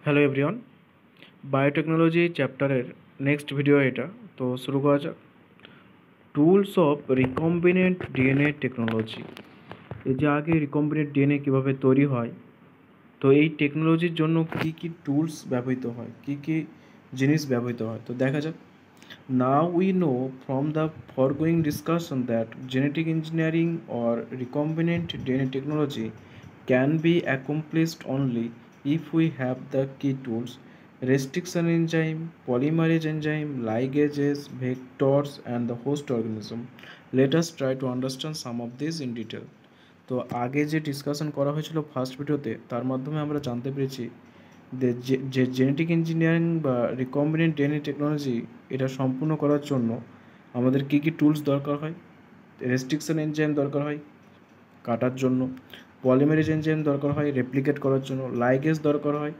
Hello everyone, biotechnology চ্যাপ্টারের next video এটা। তো শুরু করা যাক। Tools of recombinant DNA technology. এই যে আগে রিকম্বিনেন্ট ডিএনএ কীভাবে তৈরি হয়, তো এই টেকনোলজির জন্য কী কী টুলস ব্যবহৃত হয়, কী কী জিনিস ব্যবহৃত হয়, তো দেখা যাক। Now we know from the foregoing discussion that genetic engineering or recombinant DNA technology can be accomplished only if we have the key tools: restriction enzyme, polymerase enzyme, ligases, vectors, and the host organism. Let us try to understand some of these in detail. তো আগে যে discussion করা হয়েছিল first ভিডিওতে, তার মাধ্যমে আমরা জানতে পেরেছি যে জেনেটিক ইঞ্জিনিয়ারিং বা রিকম্বিনেন্ট ডিএনএ টেকনোলজি এটা সম্পূর্ণ করার জন্য আমাদের কী কী টুলস দরকার হয়। রেস্ট্রিকশন এনজাইম দরকার হয় কাটার জন্য, পলিমেরেজ এনজাইম দরকার হয় রেপ্লিকেট করার জন্য, লাইগেজ দরকার হয়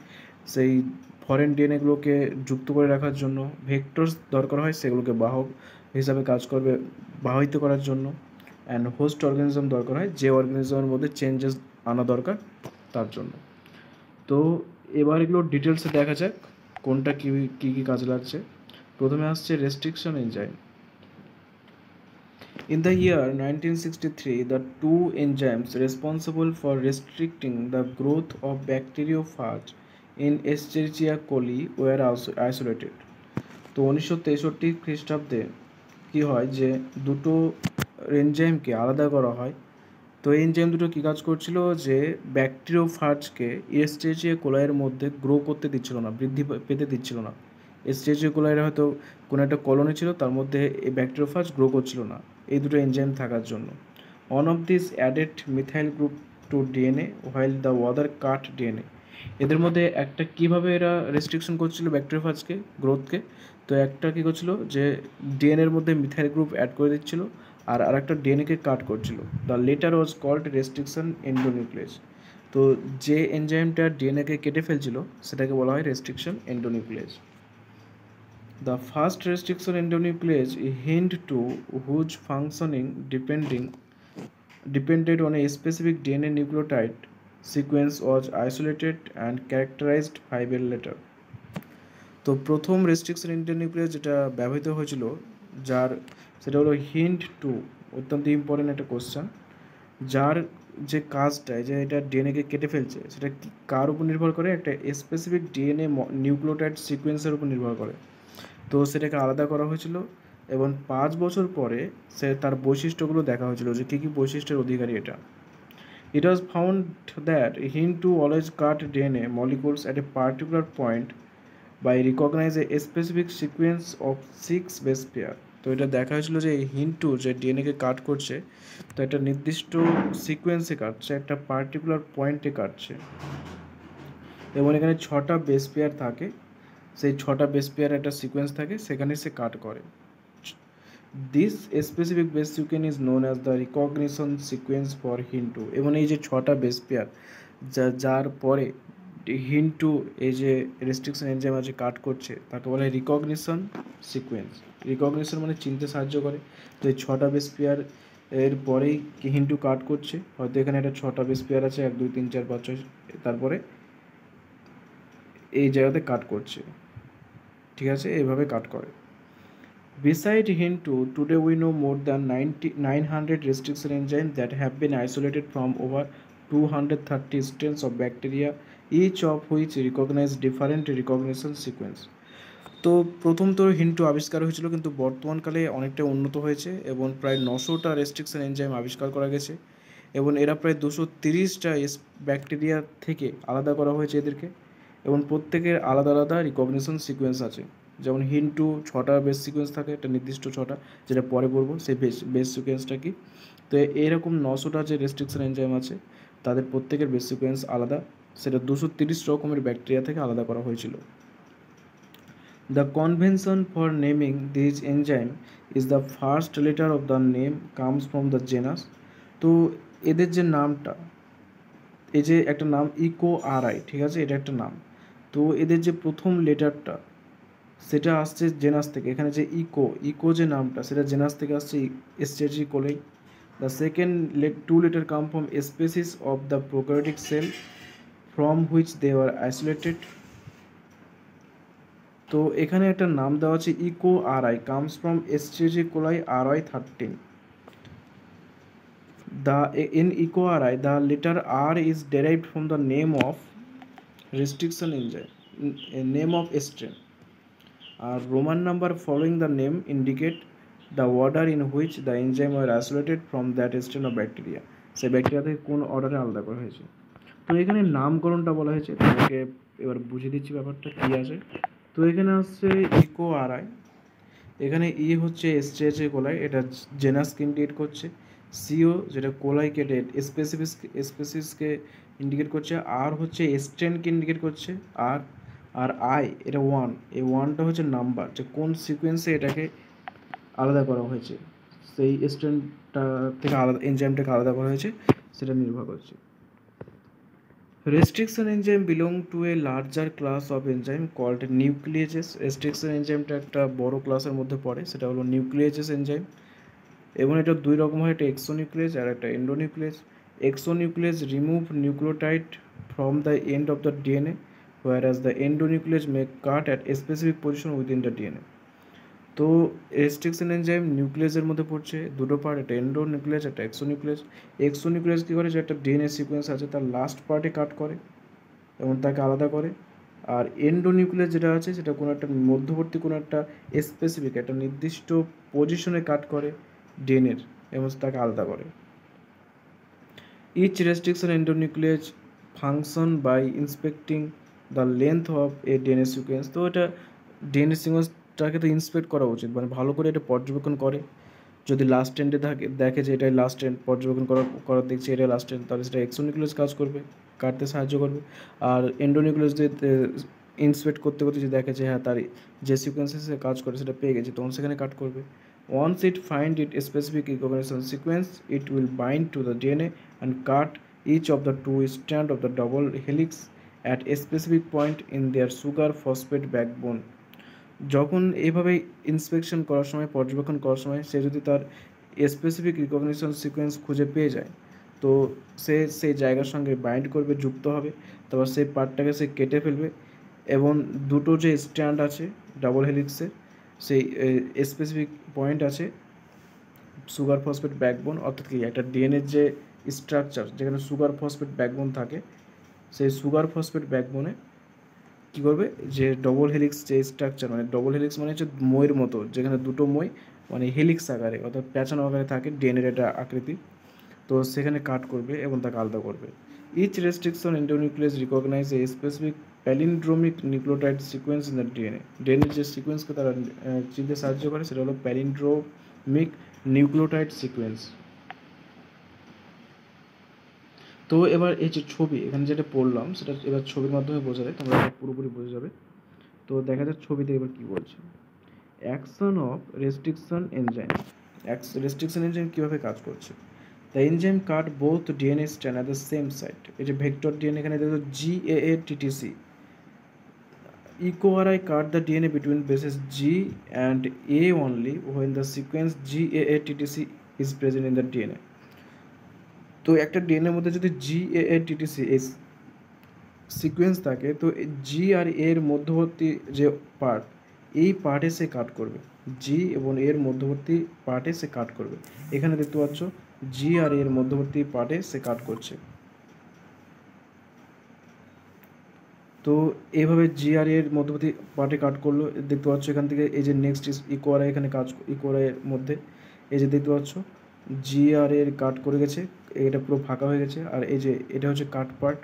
সেই ফরেন ডিএনএগুলোকে যুক্ত করে রাখার জন্য, ভেক্টরস দরকার হয় সেগুলোকে বাহক হিসাবে কাজ করবে বাহিত করার জন্য, অ্যান্ড হোস্ট অর্গানিজম দরকার হয় যে অর্গানিজমের মধ্যে চেঞ্জেস আনা দরকার তার জন্য। তো এবার এগুলো ডিটেলসে দেখা যাক কোনটা কী কী কাজে লাগছে। প্রথমে আসছে restriction enzyme. In the year 1963, the two enzymes responsible for restricting the growth of bacteriophage in Escherichia coli were also isolated. তো 1963 খ্রিস্টাব্দে কী হয় যে দুটো এনজাইমকে আলাদা করা হয়। তো এই এনজাইম দুটো কী কাজ করছিল, যে ব্যাকটেরিওফাজকে এস্টেরিচিয়া কোলাইয়ের মধ্যে গ্রো করতে দিচ্ছিল না, বৃদ্ধি পেতে দিচ্ছিল না। এস্টেরিচিয়া কোলাইয়ের হয়তো কোনো একটা কলোনি ছিল, তার মধ্যে এই ব্যাকটেরিওফাজ গ্রো করছিল না এই দুটো এনজাইম থাকার জন্য। One of this added methyl group to DNA while the other cut DNA. এদের মধ্যে একটা কীভাবে এরা রেস্ট্রিকশন করছিল ব্যাকটেরিওফাজকে গ্রোথকে, তো একটা কী করছিল যে ডিএনএর মধ্যে মিথাইল গ্রুপ অ্যাড করে দিচ্ছিল আর আরেকটা ডিএনএকে কাট করছিল। The latter was called restriction endonuclease. তো যে এনজাইমটা ডিএনএকে কেটে ফেলছিল সেটাকে বলা হয় restriction endonuclease. The first restriction endonuclease hint to whose functioning depended on a specific DNA nucleotide sequence was isolated and characterized 5 years later. তো প্রথম রেস্ট্রিকশন এন্ডোনিউক্লিয়েজ যেটা ব্যবহৃত হয়েছিল যার সেটা হলো হিন্ট টু, অত্যন্ত ইম্পর্টেন্ট একটা কোশ্চেন। যার যে কাজটা যে এটা ডিএনএকে কেটে ফেলছে সেটা কার উপর নির্ভর করে, একটা স্পেসিফিক ডিএনএ নিউক্লিওটাইড সিকোয়েন্সের উপর নির্ভর করে। তো সেটাকে আলাদা করা হয়েছিল এবং 5 বছর পরে সে তার বৈশিষ্ট্যগুলো দেখা হয়েছিল যে কী কী বৈশিষ্ট্যের অধিকারী এটা। It was found that hint to always cut DNA molecules at a particular point by recognize a specific sequence of 6 base pair. তো এটা দেখা হয়েছিল যে এই হিন্টু যে ডিএনএকে কাট করছে তো একটা নির্দিষ্ট সিকোয়েন্সে কাটছে, একটা পার্টিকুলার পয়েন্টে কাটছে এবং এখানে 6টা বেস পেয়ার থাকে। সেই 6টা বেস পেয়ার একটা সিকোয়েন্স থাকে, সেখানে সে কাট করে। This specific base sequence is known as the recognition sequence for Hind two. এবং এই যে 6টা বেস পেয়ার যার পরে হিন্টু এই যে রেস্ট্রিকশন এনজাইম আছে কাট করছে তাকে বলে রিকগনিশন সিকোয়েন্স। রিকগনিশন মানে চিনতে সাহায্য করে। তো এই 6টা বেস পেয়ার এর পরেই হিন্টু কাট করছে, হয়তো এখানে একটা 6টা বেস পেয়ার আছে 1 2 3 4 5 6, তারপরে এই জায়গাতে কাট করছে, ঠিক আছে, এইভাবে কাট করে। Beside Hindu, today we know more than 900 restriction enzymes that have been isolated from over 230 strains of bacteria, each of which recognize different recognition sequence. তো প্রথম তো হিন্টু আবিষ্কার হয়েছিল, কিন্তু বর্তমানকালে অনেকটা উন্নত হয়েছে এবং প্রায় 900টা রেস্ট্রিকশন এনজাইম আবিষ্কার করা গেছে এবং এরা প্রায় 230টা ব্যাকটেরিয়া থেকে আলাদা করা হয়েছে এদেরকে, এবং প্রত্যেকের আলাদা আলাদা রিকগনিশন সিকোয়েন্স আছে। যেমন হিন্টু 6টা বেস সিকোয়েন্স থাকে, একটা নির্দিষ্ট 6টা, যেটা পরে পড়বো সেই বেস সিকোয়েন্সটা কি। তো এরকম 900টা যে রেস্ট্রিকশন এনজাইম আছে তাদের প্রত্যেকের বেস সিকোয়েন্স আলাদা, সেটা 230 রকমের ব্যাকটেরিয়া থেকে আলাদা করা হয়েছিল। The convention for naming these enzyme is the first letter of the name comes from the genus. তো এদের যে নামটা, এই যে একটা নাম ইকো আর আই, ঠিক আছে, এটা একটা নাম। তো এদের যে প্রথম লেটারটা সেটা আসছে জেনাস থেকে। এখানে যে ইকো যে নামটা সেটা জেনাস থেকে আসছে, Escherichia coli. The second 2 letter come from a species of the prokaryotic cell from which they were isolated. তো এখানে একটা নাম দেওয়া আছে ইকো আরআই কামস ফ্রম এসটিজি coli RY13. In eco RI, the letter R is derived from the name of restriction enzyme, name of strain. Roman number following the name indicate the order in which the enzyme were isolated from that strain of bacteria. সেই bacteria থেকে কোন অর্ডারে আলাদা করা হয়েছে। তো এখানে নামকরণটা বলা হয়েছে, তোমাকে এবার বুঝিয়ে দিচ্ছি ব্যাপারটা কী আছে। তো এখানে আসছে ইকো আরআই, এখানে ই হচ্ছে এসটিএচএ কোলাই, এটা জেনাসকে ইন্ডিকেট করছে। সিও যেটা কোলাইকে স্পেসিফিসকে ইন্ডিকেট করছে। আর হচ্ছে স্ট্রেনকে ইন্ডিকেট করছে। আর আই এটা ওয়ান, এই ওয়ানটা হচ্ছে নাম্বার, যে কোন সিকোয়েন্সে এটাকে আলাদা করা হয়েছে, সেই স্ট্রেনটা থেকে আলাদা এনজাইমটাকে আলাদা করা হয়েছে সেটা নির্ভর করছে। Restriction enzyme belong to a larger class of enzyme called nucleases. Restriction enzymeটা একটা বড় ক্লাসের মধ্যে পড়ে, সেটা হলো নিউক্লিয়েজেস এনজাইম। এবং এটা দুই রকম হয়, একটা এক্সোনিউক্লিয়েজ আর একটা endonuclease. Exonuclease remove nucleotide from the end of the DNA, whereas the endonuclease may cut at a specific position within the DNA. তো রেস্ট্রিকশন এনজাইম নিউক্লিয়াসের মধ্যে পড়ছে, দুটো পার্ট, একটা এন্ডোনিউক্লিয়াস একটা এক্সোনিউক্লিয়াস। এক্সোনিউক্লিয়াস কী করে, যে একটা ডিএনএ সিকোয়েন্স আছে তার লাস্ট পার্টে কাট করে এবং তাকে আলাদা করে। আর এন্ডোনিউক্লিয়াস যেটা আছে সেটা কোনো একটা মধ্যবর্তী কোনো একটা স্পেসিফিক একটা নির্দিষ্ট পজিশনে কাট করে ডিএনএর এবং তাকে আলাদা করে। Each restriction endonuclease function by inspecting the length of a DNA sequence. তো এটা ডিএনএ সিকোয়েন্সটাকে তো ইন্সপেক্ট করা উচিত, মানে ভালো করে এটা পর্যবেক্ষণ করে। যদি লাস্ট এন্ডে দেখে যে এটাই লাস্ট এন্ড, পর্যবেক্ষণ করার দেখছে এটাই লাস্ট এন্ড, তাহলে সেটা এক্সোনিউক্লিয়াস কাজ করবে, কাটতে সাহায্য করবে। আর এন্ডোনিউক্লিয়াস যদি ইন্সপেক্ট করতে করতে যদি দেখে যে হ্যাঁ তার যে সিকোয়েন্সে সে কাজ করে সেটা পেয়ে গেছে, তখন সেখানে কাট করবে। Once it find it a specific recognition sequence, it will bind to the DNA and cut each of the two strands of the double helix at a specific point in their sugar phosphate backbone. যখন এইভাবে inspection করার সময়, পর্যবেক্ষণ করার সময় সে যদি তার specific recognition sequence খুঁজে পেয়ে যায়, তো সে সেই জায়গার সঙ্গে বাইন্ড করবে, যুক্ত হবে, তারপর সেই পার্টটাকে সে কেটে ফেলবে এবং দুটো যে স্ট্যান্ড আছে ডাবল হেলিক্সের, সেই স্পেসিফিক পয়েন্ট আছে সুগার ফসফেট ব্যাকবোন, অর্থাৎ কি একটা ডিএনএর যে স্ট্রাকচার যেখানে সুগার ফসফেট ব্যাকবোন থাকে, সেই সুগার ফসফেট ব্যাকবোনে কী করবে, যে ডবল হেলিক্স যে স্ট্রাকচার, মানে ডবল হেলিক্স মানে হচ্ছে মইয়ের মতো, যেখানে দুটো মই মানে হেলিক্স আকারে অর্থাৎ প্যাঁচানো আকারে থাকে ডিএনএর একটা আকৃতি, তো সেখানে কাট করবে এবং তাকে আলাদা করবে। Each restriction endonuclease recognize a specific palindromic nucleotide sequence in the ডিএনএর যে সিকোয়েন্সকে তারা চিনতে সাহায্য করে সেটা হলো প্যালিন্ড্রোমিক নিউক্লিওটাইড সিকোয়েন্স। তো এবার এই যে ছবি এখানে যেটা পড়লাম সেটা এবার ছবির মাধ্যমে বোঝা যায়, তোমরা পুরোপুরি বোঝা যাবে। তো দেখা যাক ছবিতে এবার কী বলছে। Action of restriction enzyme. Restriction enzyme কীভাবে কাজ করছে। The enzyme cut both DNA strand at the same site. এই যে ভেক্টর ডিএনএ এখানে দেখো GAATTC। EcoRI cut the DNA between bases G and A only when the sequence GAATTC is present in the DNA. তো একটা ডিএনএর মধ্যে যদি GAATTC এই সিকোয়েন্স থাকে, তো জি আর এর মধ্যবর্তী যে পার্ট, এই পার্টে সে কাট করবে, জি এবং এর মধ্যবর্তী পার্টে সে কাট করবে। এখানে দেখতে পাচ্ছ জি আর এর মধ্যবর্তী পার্টে সে কাট করছে। তো এইভাবে জি আর এর মধ্যবর্তী পার্টে কাট করলো, দেখতে পাচ্ছ এখান থেকে এই যে নেক্সট ইকোয়ারাই এখানে কাজ, ইকোয়ারাইয়ের মধ্যে এই যে দেখতে পাচ্ছ জি আর এর কাট করে গেছে, এটা পুরো ফাঁকা হয়ে গেছে, আর এই যে এটা হচ্ছে কাট পার্ট।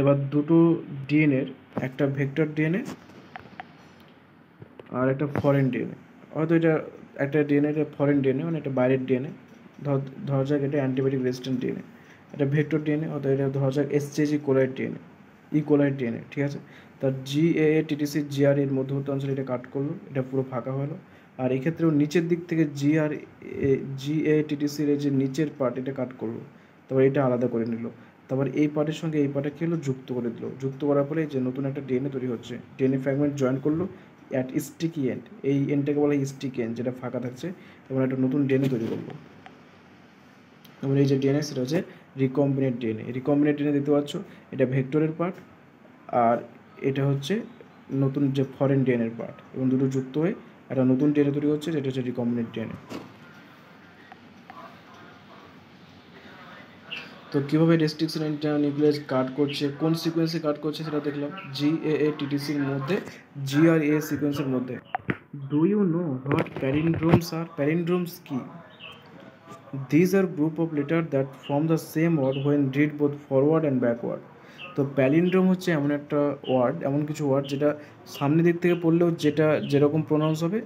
এবার দুটো ডিএনএর, একটা ভেক্টর ডিএনএ আর একটা ফরেন ডিএনএ, হয়তো এটা একটা ডিএনএ এটা ফরেন ডিএনএ মানে এটা বাইরের ডিএনএ, ধরা যাক এটা অ্যান্টিবায়োটিক রেজিস্ট্যান্ট ডিএনএ, এটা ভেক্টর ডিএনএ, অর্থাৎ এটা ধরা যাক এসজেজি কোলাইড ডিএনএ, কোলাইড ডিএনএ, ঠিক আছে। তার GAATTC জিআর এর মধ্যবর্তী অঞ্চলে এটা কাট করলো, এটা পুরো ফাঁকা হলো। আর এক্ষেত্রেও নিচের দিক থেকে GAATTCর এই যে নিচের পার্ট এটা কাট করলো, তারপর এটা আলাদা করে নিল, তারপর এই পার্টের সঙ্গে এই পার্টে কী হলো, যুক্ত করে দিল, যুক্ত করার পরে যে নতুন একটা ডিএনএ তৈরি হচ্ছে, ডিএনএ ফ্র্যাগমেন্ট জয়েন করলো অ্যাট স্টিকি এন্ড, এই এন্ডটাকে বলা হয় স্টিকি এন্ড, যেটা ফাঁকা থাকছে, এবং একটা নতুন ডিএনএ তৈরি করলো। এবং এই যে ডিএনএ সেটা হচ্ছে রিকম্বিনেন্ট ডিএনএ। রিকম্বিনেন্ট ডিএনএ দেখতে পাচ্ছ, এটা ভেক্টরের পার্ট, আর এটা হচ্ছে নতুন যে ফরেন ডিএনএর পার্ট, এবং দুটো যুক্ত হয়ে একটা নতুন ডিএনএ তৈরি হচ্ছে, যেটা হচ্ছে রিকম্বিনেন্ট ডিএনএ। তো কীভাবে রেস্ট্রিকশন নিউক্লিয়াস কাট করছে, কোন সিকোয়েন্সে কাট করছে সেটা দেখলাম, GAATTCর মধ্যে, GRA সিকোয়েন্সের মধ্যে। ডু ইউ নো হোয়াট প্যালিন্ড্রোমস আর? প্যালিন্ড্রোমস কি? These are group of letters that form the same word when read both forward and backward. তো প্যালিন্ড্রোম হচ্ছে এমন একটা ওয়ার্ড, এমন কিছু ওয়ার্ড যেটা সামনের দিক থেকে পড়লেও যেটা যেরকম প্রোনাউন্স হবে,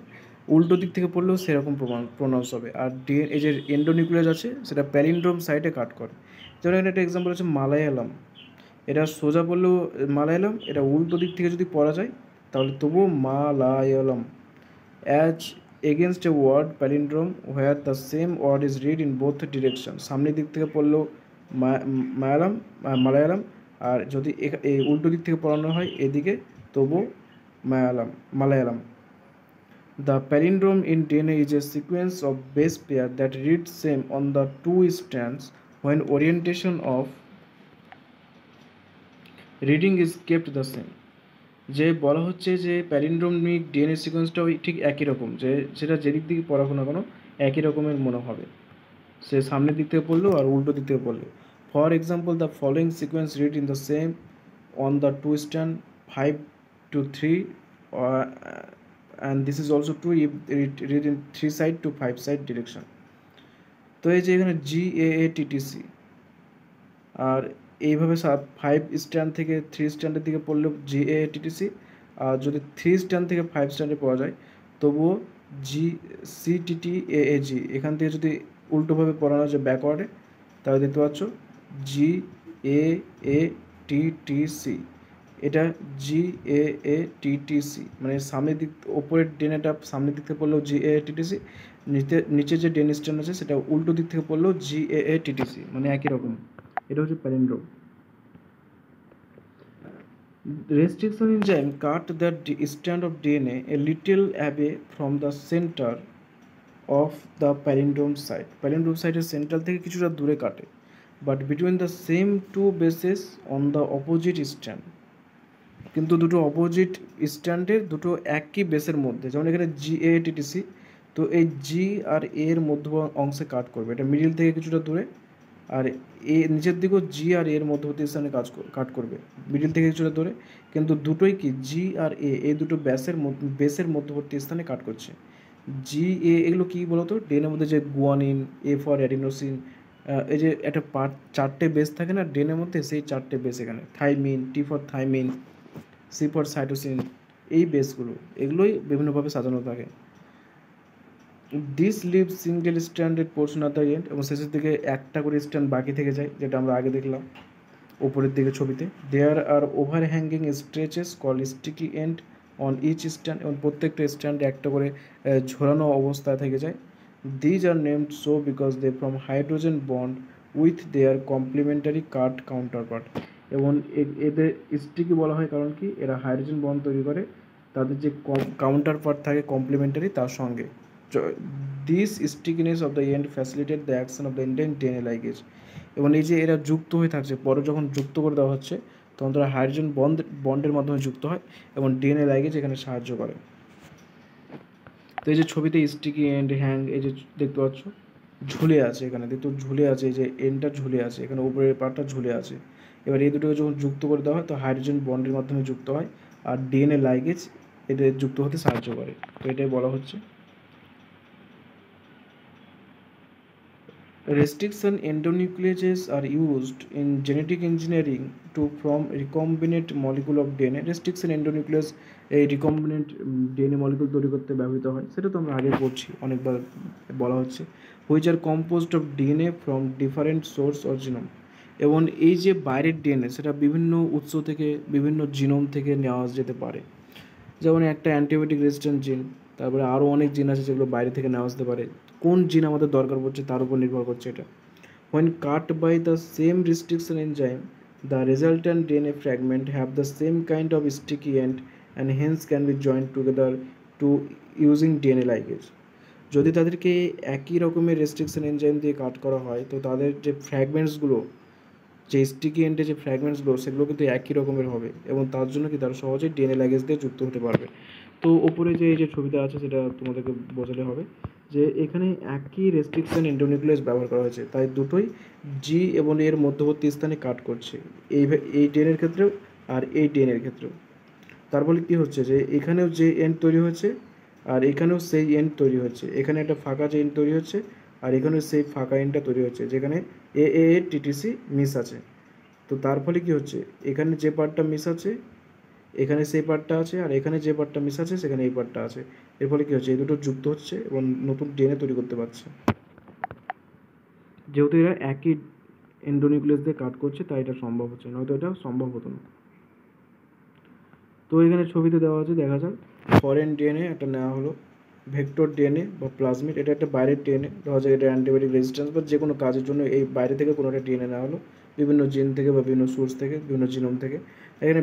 উল্টো দিক থেকে পড়লেও সেরকম প্রোনাউন্স হবে। আর এই যে এন্ডোনিউক্লিয়াস আছে সেটা প্যালিন্ড্রোম সাইডে কাট করে। যেমন এখানে একটা এক্সাম্পল হচ্ছে মালায়ালাম। এটা সোজা পড়লেও মালায়ালাম, এটা উল্টো দিক থেকে যদি পড়া যায় তাহলে তবুও Malayalam. As against a word palindrome where the same word is read in both direction. সামনের দিক থেকে পড়লেও মালায়ালাম, আর যদি এই উল্টো দিক থেকে পড়ানো হয় এদিকে তবু Malayalam. The palindrome in DNA is a sequence of base pair that read same on the two strands when orientation of reading is kept the same. যে বলা হচ্ছে যে প্যালিন্ড্রোমিক ডিএনএ সিকোয়েন্সটাও ঠিক একই রকম, যে সেটা যেদিক দিকে পড়াবো না কোনো একই রকমের মনে হবে, সে সামনের দিক থেকে পড়লেও আর উল্টো দিক থেকে পড়লেও। For example, the following sequence read in the same on the to stand 5 to 3, and this is also true if it read in 3 side to 5 side direction. তো এই যে এখানে GAATTC, আর এইভাবে 5 স্ট্যান্ড থেকে 3 স্ট্যান্ডের দিকে পড়লেও GAATTC, আর যদি 3 স্ট্যান্ড থেকে 5 স্ট্যান্ডে পড়া যায় তবুও GCTTAAG। এখান থেকে যদি উল্টোভাবে পড়ানো যায় ব্যাকওয়ার্ডে তাহলে দেখতে পাচ্ছ GAATTC। এটা GAATTC, মানে সামনের দিক ওপরের ডেনেটা সামনের দিক থেকে পড়লেও GAATTC, নিচে যে ডেন স্ট্যান্ড আছে সেটা উল্টো দিক থেকে পড়লেও GAATTC, মানে একই রকম। এটা হচ্ছে palindrome. Restriction enzyme cut the strand of DNA a little away from the center of the palindrome site. Palindrome site central থেকে কিছুটা দূরে কাটে, but between the same two bases on the opposite strand. কিন্তু দুটো opposite স্ট্যান্ডের দুটো একই বেসের মধ্যে, যেমন এখানে GAATTC, তো এই G আর A এর মধ্য অংশে কাট করবে, এটা মিডিল থেকে কিছুটা দূরে, আর নিচের দিকেও G আর A এর মধ্যবর্তী স্থানে কাট করবে মিডিল থেকে কিছুটা দূরে, কিন্তু দুটোই কি G আর A এই দুটো বেসের মধ্যবর্তী স্থানে কাট করছে। GA এগুলো কী বলতো, ডেনের মধ্যে যে গুয়ানিন, A ফর অ্যাডিনোসিন, এই যে একটা চারটে বেস থাকে না ডেনের মধ্যে, সেই চারটে বেস এখানে, thymine, T for thymine, C for cytosine, এই বেসগুলো এগুলোই বিভিন্নভাবে সাজানো থাকে। This leave single stranded portion of the end, এবং শেষের দিকে একটা করে স্ট্যান্ড বাকি থেকে যায়, যেটা আমরা আগে দেখলাম উপরের দিকে ছবিতে। There are over hanging stretches call sticky end on each strand, এবং প্রত্যেকটা স্ট্যান্ডে একটা করে ঝোলানো অবস্থায় থেকে যায়। These are named so because they from hydrogen bond with their complementary cut counterpart, এবং এদের স্টিকি বলা হয় কারণ কি এরা হাইড্রোজেন বন্ড তৈরি করে তাদের যে কাউন্টারপার্ট থাকে কমপ্লিমেন্টারি তার সঙ্গে। This stickiness of the and facilitate the action of the Indian DNA ligase, এবং এই যে এরা যুক্ত হয়ে থাকছে, পরে যখন যুক্ত করে দেওয়া হচ্ছে তখন তারা হাইড্রোজেন বন্ডের মাধ্যমে যুক্ত হয় এবং ডিএনএ লাইগেজ এখানে সাহায্য করে। তো এই যে ছবিতে স্টিকি এন্ড হ্যাং, এই যে দেখতে পাচ্ছ ঝুলে আছে, এখানে দেখতে ঝুলে আছে, এই যে এন্ডটা ঝুলে আছে, এখানে উপরের পার্টটা ঝুলে আছে। এবার এই দুটোকে যখন যুক্ত করে দেওয়া হয় তো হাইড্রোজেন বন্ডের মাধ্যমে যুক্ত হয়, আর ডিএনএ লাইগেজ এদের যুক্ত হতে সাহায্য করে। তো এটাই বলা হচ্ছে। Restriction endonucleases are used in genetic engineering to form recombinant molecule of DNA. Restriction endonuclease এই recombinant DNA molecule তৈরি করতে ব্যবহৃত হয়, সেটা তো আমরা আগে পড়ছি, অনেকবার বলা হচ্ছে। which are composed of DNA from different source or genome, এবং এই যে বাইরের ডিএনএ সেটা বিভিন্ন উৎস থেকে বিভিন্ন জিনোম থেকে নেওয়া যেতে পারে, যেমন একটা অ্যান্টিবায়োটিক রেজিস্ট্যান্ট জিন, তারপরে আরও অনেক জিন আছে যেগুলো বাইরে থেকে নেওয়া আসতে পারে, কোন জিন আমাদের দরকার পড়ছে তার উপর নির্ভর করছে এটা। when cut by the same restriction enzyme the resultant DNA fragment have the same kind of sticky end and hence can be joined together to using DNA ligase. যদি তাদেরকে একই রকমের রেস্ট্রিকশন এনজাইম দিয়ে কাট করা হয় তো তাদের যে ফ্র্যাগমেন্টসগুলো যে স্টিকি এন্ডে যে ফ্র্যাগমেন্টসগুলো সেগুলো কিন্তু একই রকমের হবে এবং তার জন্য কি তারা সহজেই ডিএনএ ল্যাগেজ দিয়ে যুক্ত হতে পারবে। তো ওপরে যে এই যে ছবিটা আছে সেটা তোমাদেরকে বোঝালে হবে যে এখানে একই রেস্ট্রিকশন এন্ডোনিউক্লিয়াস ব্যবহার করা হয়েছে, তাই দুটোই জি এবং এর মধ্যবর্তী স্থানে কাট করছে, এই ডিএনএর ক্ষেত্রেও আর এই ডিএনএর ক্ষেত্রেও। তার ফলে কী হচ্ছে যে এখানেও যে এন্ড তৈরি হচ্ছে আর এখানেও সেই এন্ড তৈরি হচ্ছে, এখানে একটা ফাঁকা যে এন্ড তৈরি হচ্ছে আর এখানেও সেই ফাঁকা এন্ডটা তৈরি হচ্ছে যেখানে এ টিটিসি মিস আছে। তো তার ফলে কী হচ্ছে, এখানে যে পার্টটা মিস আছে এখানে সেই পার্টটা আছে আর এখানে যে পার্টটা মিস আছে সেখানে এই পার্টটা আছে। এর ফলে কী হচ্ছে, এই দুটো যুক্ত হচ্ছে এবং নতুন ডিএনএ তৈরি করতে পারছে। যেহেতু এরা একই এন্ডোনিউক্লিয়াস দিয়ে কাট করছে তাই এটা সম্ভব হচ্ছে, নয়তো এটা সম্ভব হতো না। তো এখানে ছবিতে দেওয়া আছে, দেখা যাক ফরেন ডিএনএ একটা নেওয়া হলো, ভেক্টর ডিএনএ বা প্লাজমিড, এটা একটা বাইরের ডিএনএ, ধরা যাক এটা অ্যান্টিবায়োটিক রেজিস্ট্যান্স বা যে কোনো কাজের জন্য এই বাইরে থেকে কোনো একটা ডিএনএ নেওয়া হলো বিভিন্ন জিন থেকে বা বিভিন্ন সোর্স থেকে, বিভিন্ন জিনোম থেকে। এখানে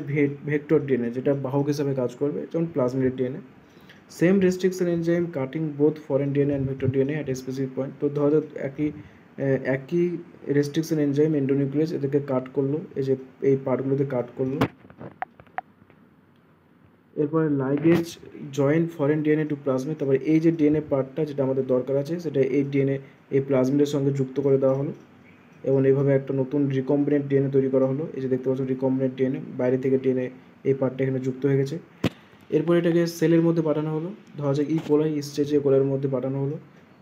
ভেক্টর ডিএনএ যেটা বাহক হিসাবে কাজ করবে, যেমন plasmid DNA. Same restriction enzyme cutting both foreign DNA and vector DNA at a specific point. তো ধরা যাক একই রেস্ট্রিকশন এনজাইম এন্ডোনিউক্লিয়াস এদেরকে কাট করলো, এই যে এই পার্টগুলোতে কাট করলো। এরপরে ligase join foreign DNA to plasmid, তারপরে এই যে ডিএনএ পার্টটা যেটা আমাদের দরকার আছে সেটা এই ডিএনএ এই প্লাজমিডের সঙ্গে যুক্ত করে দেওয়া হলো এবং এইভাবে একটা নতুন রিকম্বিনেন্ট ডিএনএ তৈরি করা হলো। এই যে দেখতে পাচ্ছ রিকম্বিনেন্ট ডিএনএ, বাইরে থেকে ডিএনএ এই পার্টটা এখানে যুক্ত হয়ে গেছে। এরপর এটাকে সেলের মধ্যে পাঠানো হলো, ধরা যাক কোলাই স্টেজে কোলার মধ্যে পাঠানো হলো,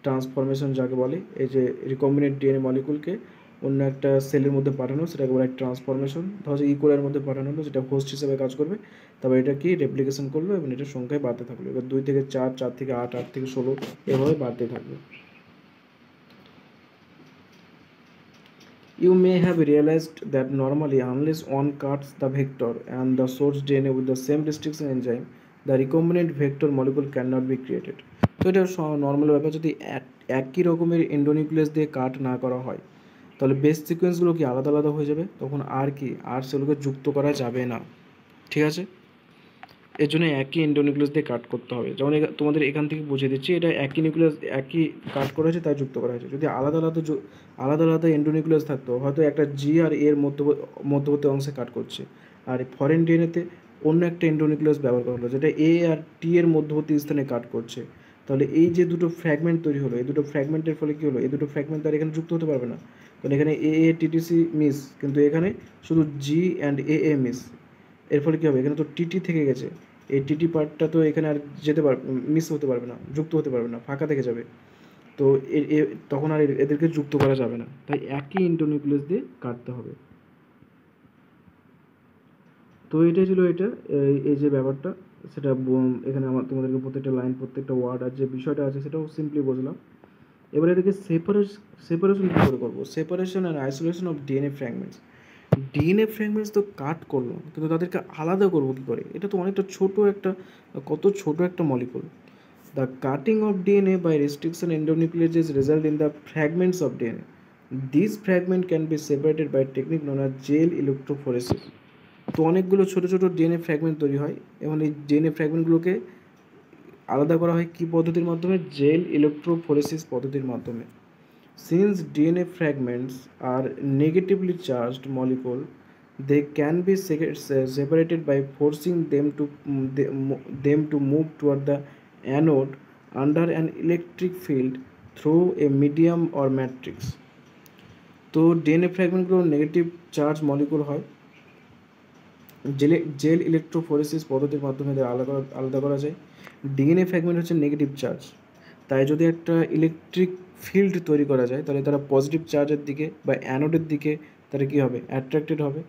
ট্রান্সফরমেশন যাকে বলে। এই যে রিকম্বিনেন্ট ডিএনএ মলিকুলকে অন্য একটা সেলের মধ্যে পাঠানো সেটাকে বলে ট্রান্সফরমেশন। ধরা যাক কোলার মধ্যে পাঠানো হলো যেটা হোস্ট হিসেবে কাজ করবে, তারপর এটা কি রেপ্লিকেশন করলো এবং এটার সংখ্যায় বাড়তে থাকলো। এবার 2 থেকে 4, 4 থেকে 8, 8 থেকে 16 এভাবে বাড়তে থাকবে। You may have realized that normally, unless one cuts the vector and the source DNA with the same restriction enzyme, the recombinant vector molecule cannot be created. তো এটা নর্মাল ব্যাপার, যদি একই রকমের এন্ডোনিউক্লিয়াস দিয়ে কাট না করা হয় তাহলে বেস সিকোয়েন্সগুলো কি আলাদা আলাদা হয়ে যাবে, তখন আর সেগুলোকে যুক্ত করা যাবে না। ঠিক আছে, এর জন্য একই এন্ডোনিউক্লিয়াস দিয়ে কাট করতে হবে। যেমন তোমাদের এখান থেকে বুঝিয়ে দিচ্ছি, এটা একই নিউক্লিয়াস একই কাট করা হয়েছে তাই যুক্ত করা হয়েছে। যদি আলাদা আলাদা এন্ডোনিউক্লিয়াস থাকতো, হয়তো একটা জি আর এর মধ্যবর্তী অংশে কাট করছে, আর ফরেন ডিএনএতে অন্য একটা এন্ডোনিউক্লিয়াস ব্যবহার করা হলো যেটা এ আর টি এর মধ্যবর্তী স্থানে কাট করছে। তাহলে এই যে দুটো ফ্র্যাগমেন্ট তৈরি হলো, এই দুটো ফ্র্যাগমেন্টের ফলে কী হলো, এই দুটো ফ্র্যাগমেন্ট আর এখানে যুক্ত হতে পারবে না, কারণ এখানে এ টিটিসি মিস, কিন্তু এখানে শুধু জি অ্যান্ড এ মিস। এর ফলে কী হবে, এখানে তো টিটি থেকে গেছে, এই টিটি পার্টটা তো এখানে আর মিস হতে পারবে না, যুক্ত হতে পারবে না, ফাঁকা থেকে যাবে। তো তখন আর এদেরকে যুক্ত করা যাবে না, তাই একই এন্ডোনিউক্লিয়াস দিয়ে কাটতে হবে। তো এটাই ছিল এটা এই যে ব্যাপারটা সেটা এখানে তোমাদেরকে প্রত্যেকটা লাইন প্রত্যেকটা ওয়ার্ড আর যে বিষয়টা আছে সেটাও সিম্পলি বুঝলাম। এবারে এদেরকে সেপারেশন কী করে করবো, separation and isolation of DNA fragments. DNA fragments তো কাট করলো, কিন্তু তাদেরকে আলাদা করবো কী করে, এটা তো অনেকটা কত ছোট একটা molecule. The cutting of DNA by restriction endonucleases result in the fragments of DNA. This fragment can be separated by technique known as gel electrophoresis. তো অনেকগুলো ছোটো ছোটো ডিএনএ ফ্র্যাগমেন্ট তৈরি হয় এবং এই ডিএনএ ফ্র্যাগমেন্টগুলোকে আলাদা করা হয় কী পদ্ধতির মাধ্যমে, জেল ইলেকট্রোফোরেসিস পদ্ধতির মাধ্যমে। Since DNA fragments are negatively charged molecule, they can be separated by forcing them to move toward the anode under an electric field through a medium or matrix. তো DNA ফ্র্যাগমেন্টগুলো negative charge molecule হয়, jail electrophoresis পদ্ধতির মাধ্যমে আলাদা করা যায়। DNA fragment হচ্ছে negative charge, তাই যদি একটা ইলেকট্রিক ফিল্ড তৈরি করা যায় তাহলে তারা পজিটিভ চার্জের দিকে বা অ্যানোডের দিকে তারা কী হবে, অ্যাট্রাক্টেড হবে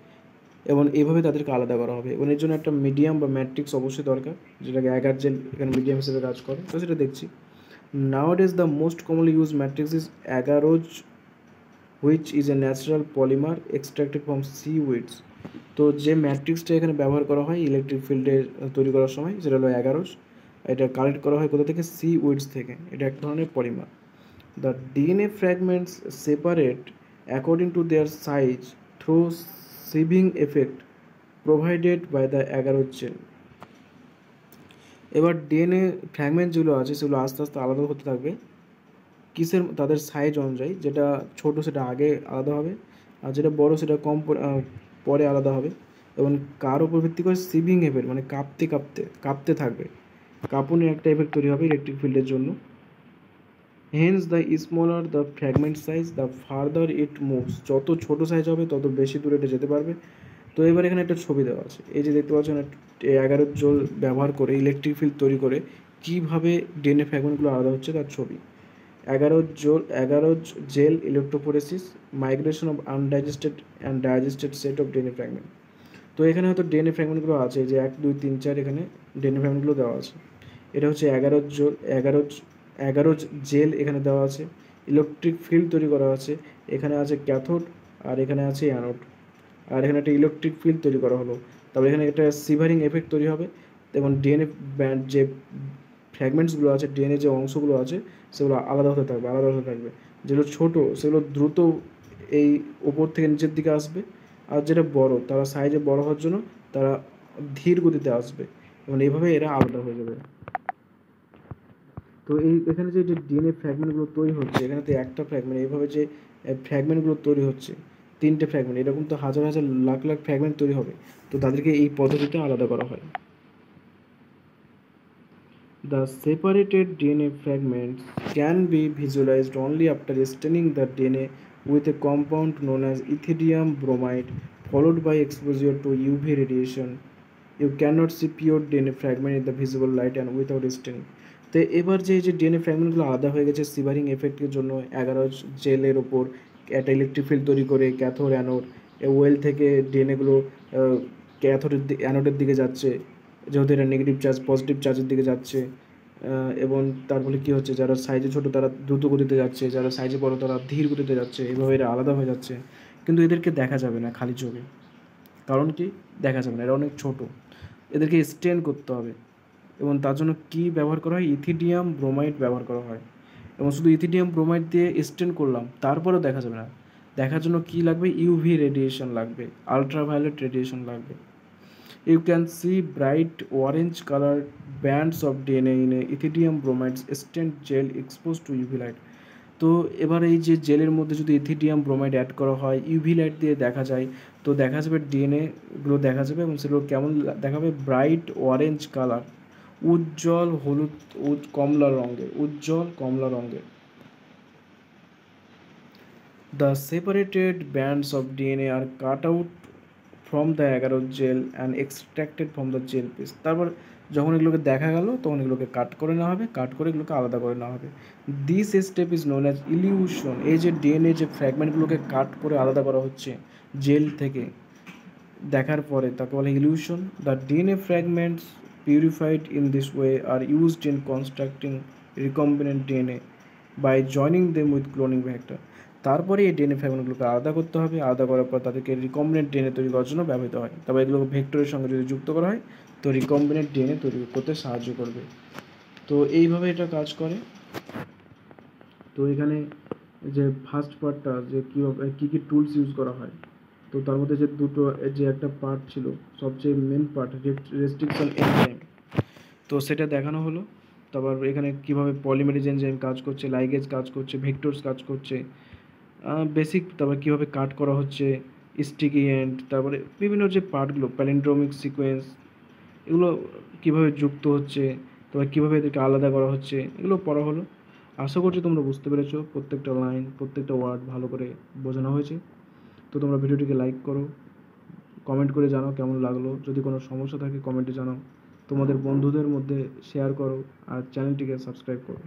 এবং এইভাবে তাদেরকে আলাদা করা হবে। এবং এর জন্য একটা মিডিয়াম বা ম্যাট্রিক্স অবশ্যই দরকার, যেটাকে অ্যাগার জেল এখানে মিডিয়াম হিসেবে কাজ করে, তো সেটা দেখছি। Nowadays the most commonly use matrix is agarose, which is a natural polymer extracted from seaweeds. তো যে ম্যাট্রিক্সটা এখানে ব্যবহার করা হয় ইলেকট্রিক ফিল্ডে তৈরি করার সময় সেটা হলো অ্যাগারোস। এটা কালেক্ট করা হয় কোথা থেকে, সিউইডস থেকে, এটা এক ধরনের polymer. The DNA fragments separate according to their size through sieving effect provided by the agarose gel. এবার ডিএনএ ফ্র্যাগমেন্ট যেগুলো আছে সেগুলো আস্তে আস্তে আলাদা হতে থাকবে তাদের সাইজ অনুযায়ী, যেটা ছোট সেটা আগে আলাদা হবে আর যেটা বড় সেটা কম পরে আলাদা হবে। এবং কার উপর ভিত্তি করে সিভিং এফেক্ট, মানে কাঁপতে কাঁপতে কাঁপতে থাকবে, কাঁপুনির একটা এফেক্ট তৈরি হবে ইলেকট্রিক ফিল্ডের জন্য। Hence the smaller the fragment size the further it moves, যত ছোট সাইজ হবে তত বেশি দূরে এটা যেতে পারবে। তো এবার এখানে একটা ছবি দেওয়া আছে, এই যে দেখতে পাচ্ছেন 11 জোল ব্যবহার করে ইলেকট্রিক ফিল্ড তৈরি করে কীভাবে ডিএনএ ফ্র্যাগমেন্টগুলো আলাদা হচ্ছে তার ছবি। 11 jail electrophoresis, migration of undigested and digested set of DNA fragment. তো এখানে হয়তো ডিএনএ ফ্র্যাগমেন্টগুলো আছে, যে 1 2 3 4 এখানে ডিএনএ ফ্র্যাগমেন্টগুলো দেওয়া আছে। এটা হচ্ছে 11 জেল এখানে দেওয়া আছে, ইলেকট্রিক ফিল্ড তৈরি করা আছে, এখানে আছে ক্যাথোড আর এখানে আছে অ্যানোড, আর এখানে একটা ইলেকট্রিক ফিল্ড তৈরি করা হলো। তারপরে এখানে একটা সিভারিং এফেক্ট তৈরি হবে এবং ডিএনএ যে ফ্র্যাগমেন্টসগুলো আছে, ডিএনএ যে অংশগুলো আছে সেগুলো আলাদা হতে থাকবে। যেগুলো ছোট সেগুলো দ্রুত এই ওপর থেকে নিচের দিকে আসবে, আর যেটা বড় তারা সাইজে বড় হওয়ার জন্য তারা ধীর গতিতে আসবে, এবং এইভাবে এরা আলাদা হয়ে যাবে। তো এখানে যে ডিএনএ ফ্র্যাগমেন্টগুলো তৈরি হচ্ছে, এখানে তো একটা ফ্র্যাগমেন্ট, এইভাবে যে ফ্র্যাগমেন্টগুলো তৈরি হচ্ছে 3টে ফ্র্যাগমেন্ট, এরকম তো হাজার হাজার লাখ লাখ ফ্র্যাগমেন্ট তৈরি হবে, তো তাদেরকে এই পদ্ধতিতে আলাদা করা হয়। The separated DNA fragments can be visualized only after staining the DNA with a compound known as ethidium bromide, followed by exposure to UV radiation. You cannot see pure DNA fragment in the visible light and without staining. তো এবার যে DNA ফ্র্যাগমেন্টগুলো আলাদা হয়ে গেছে সিভারিং এফেক্টের জন্য 11 জেলের ওপর একটা ইলেকট্রিক ফিল্ড তৈরি করে ক্যাথোড অ্যানোড, ওয়েল থেকে ডিএনএগুলো ক্যাথোডের অ্যানোডের দিকে যাচ্ছে, যেহেতু এটা নেগেটিভ চার্জ পজিটিভ চার্জের দিকে যাচ্ছে, এবং তার ফলে কী হচ্ছে, যারা সাইজে ছোটো তারা দ্রুত গতিতে যাচ্ছে, যারা সাইজে বড় তারা ধীর গতিতে যাচ্ছে, এভাবে এরা আলাদা হয়ে যাচ্ছে। কিন্তু এদেরকে দেখা যাবে না খালি চোখে, কারণ কি দেখা যাবে না, এরা অনেক ছোট, এদেরকে স্টেন করতে হবে, এবং তার জন্য কী ব্যবহার করা হয়, ইথিডিয়াম ব্রোমাইড ব্যবহার করা হয়। এবং শুধু ইথিডিয়াম ব্রোমাইড দিয়ে স্টেন করলাম তারপরেও দেখা যাবে না, দেখার জন্য কী লাগবে, ইউভি রেডিয়েশন লাগবে, আলট্রাভায়োলেট রেডিয়েশন লাগবে। You can see bright orange colored bands of DNA in a ethidium bromide stent gel exposed to UV light. তো এবার এই যে জেলের মধ্যে যদি ইথিডিয়াম ব্রোমাইড অ্যাড করা হয়, ইউভি লাইট দিয়ে দেখা যায়, তো দেখা যাবে ডিএনএগুলো দেখা যাবে, এবং সেগুলো কেমন দেখাবে, ব্রাইট অরেঞ্জ কালার, উজ্জ্বল হলুদ কমলা রঙের। The separated bands of DNA are cut out from the agarose gel and extracted from the gel piece. তারপর যখন এগুলোকে দেখা গেল তখন এগুলোকে কাট করে নেওয়া হবে, কাট করে এগুলোকে আলাদা করে নেওয়া হবে। This step is known as illusion. এই যে ডিএনএ যে ফ্র্যাগমেন্টগুলোকে কাট করে আলাদা করা হচ্ছে জেল থেকে দেখার পরে, তাকে বলে elution. The DNA fragments purified in this way are used in constructing recombinant DNA by joining them with cloning vector. তারপরে এই ডিএনএ ফ্র্যাগমেন্টগুলোকে আলাদা করতে হবে, আলাদা করার পর তাদেরকে রিকম্বিনেন্ট ডিএনএ তৈরি করার জন্য ব্যবহৃত হয়। তবে এগুলোকে ভেক্টরের সঙ্গে যদি যুক্ত করা হয় তো রিকম্বিনেন্ট ডিএনএ তৈরি করতে সাহায্য করবে। তো এইভাবে এটা কাজ করে। তো এখানে যে ফার্স্ট পার্টটা যে কী কী টুলস ইউজ করা হয়, তো তার মধ্যে যে একটা পার্ট ছিল সবচেয়ে মেন পার্ট, রেস্ট্রিকশন এনজাইম, তো সেটা দেখানো হলো। তারপর এখানে কীভাবে পলিমেরেজ এনজাইম কাজ করছে, লাইগেজ কাজ করছে, ভেক্টরস কাজ করছে, বেসিক, তারপরে কীভাবে কাট করা হচ্ছে, স্টিকি এন্ড, তারপরে বিভিন্ন যে পার্টগুলো প্যালিন্ড্রোমিক সিকোয়েন্স, এগুলো কীভাবে যুক্ত হচ্ছে, তারপরে কীভাবে এদেরকে আলাদা করা হচ্ছে, এগুলো পড়া হলো। আশা করছি তোমরা বুঝতে পেরেছো, প্রত্যেকটা লাইন প্রত্যেকটা ওয়ার্ড ভালো করে বোঝানো হয়েছে। তো তোমরা ভিডিওটিকে লাইক করো, কমেন্ট করে জানাও কেমন লাগলো, যদি কোনো সমস্যা থাকে কমেন্টে জানাও, তোমাদের বন্ধুদের মধ্যে শেয়ার করো, আর চ্যানেলটিকে সাবস্ক্রাইব করো।